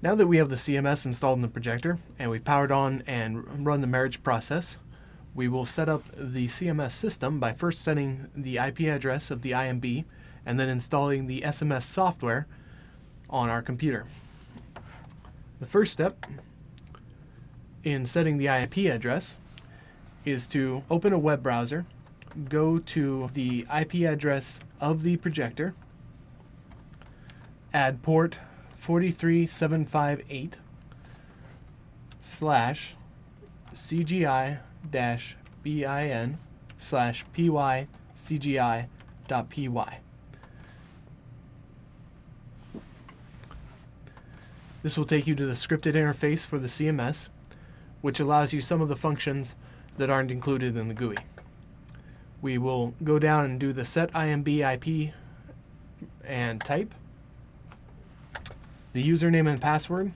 Now that we have the CMS installed in the projector and we've powered on and run the marriage process, we will set up the CMS system by first setting the IP address of the IMB and then installing the SMS software on our computer. The first step in setting the IP address is to open a web browser, go to the IP address of the projector, add port 43758 /CGI-bin/py/CGI.py. This will take you to the scripted interface for the CMS, which allows you some of the functions that aren't included in the GUI. We will go down and do the set IMB IP and type. The username and password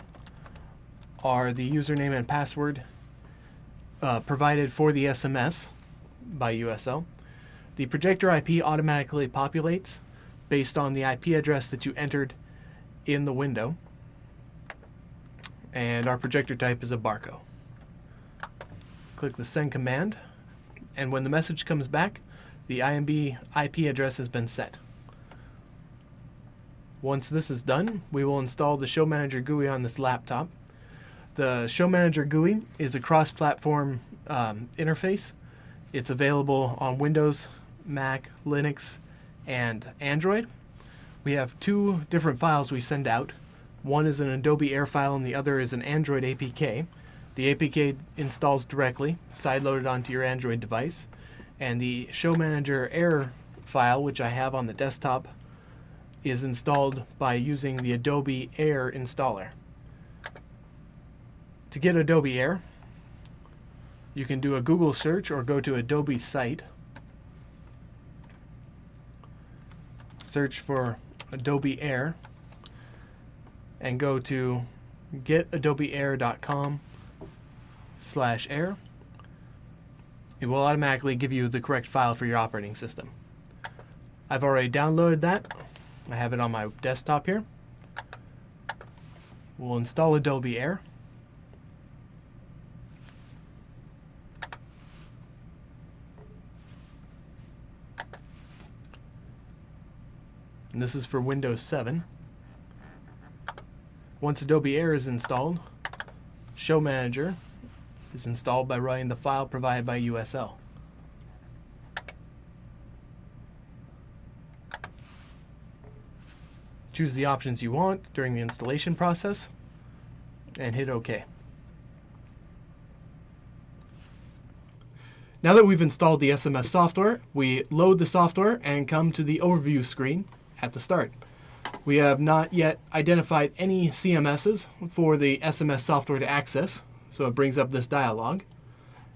are the username and password provided for the SMS by USL. The projector IP automatically populates based on the IP address that you entered in the window, and our projector type is a Barco. Click the send command, and when the message comes back, the IMB IP address has been set. Once this is done, we will install the Show Manager GUI on this laptop. The Show Manager GUI is a cross-platform interface. It's available on Windows, Mac, Linux, and Android. We have two different files we send out. One is an Adobe Air file and the other is an Android APK. The APK installs directly, sideloaded onto your Android device, and the Show Manager Air file, which I have on the desktop, is installed by using the Adobe Air installer. To get Adobe Air, you can do a Google search or go to Adobe's site. Search for Adobe Air and go to getadobeair.com/air. It will automatically give you the correct file for your operating system. I've already downloaded that. I have it on my desktop here. We'll install Adobe Air. And this is for Windows 7. Once Adobe Air is installed, Show Manager is installed by running the file provided by USL. Choose the options you want during the installation process and hit OK. Now that we've installed the SMS software, we load the software and come to the overview screen at the start. We have not yet identified any CMSs for the SMS software to access, so it brings up this dialog,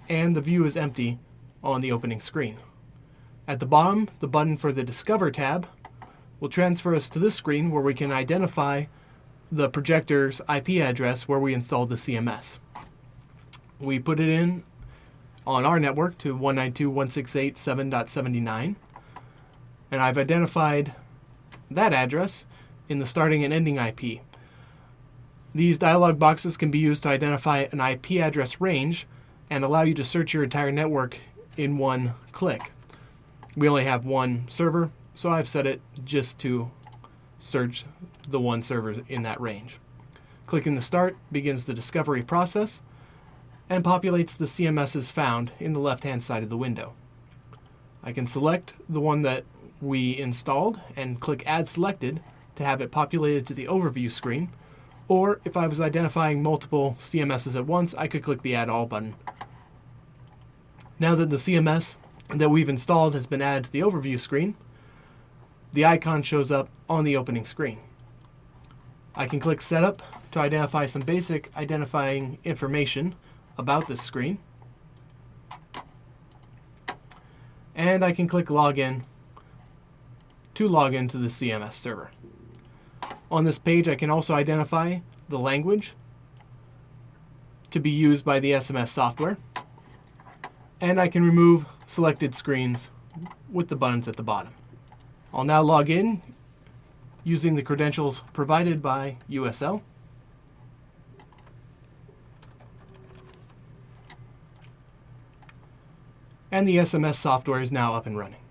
and the view is empty on the opening screen. At the bottom, the button for the Discover tab will transfer us to this screen where we can identify the projector's IP address where we installed the CMS. We put it in on our network to 192.168.7.79, and I've identified that address in the starting and ending IP. These dialog boxes can be used to identify an IP address range and allow you to search your entire network in one click. We only have one server, so I've set it just to search the one server in that range. Clicking the Start begins the discovery process and populates the CMSs found in the left-hand side of the window. I can select the one that we installed and click Add Selected to have it populated to the overview screen, or if I was identifying multiple CMSs at once, I could click the Add All button. Now that the CMS that we've installed has been added to the overview screen, the icon shows up on the opening screen. I can click Setup to identify some basic identifying information about this screen, and I can click Login to log into the CMS server. On this page, I can also identify the language to be used by the SMS software, and I can remove selected screens with the buttons at the bottom. I'll now log in using the credentials provided by USL. and the SMS software is now up and running.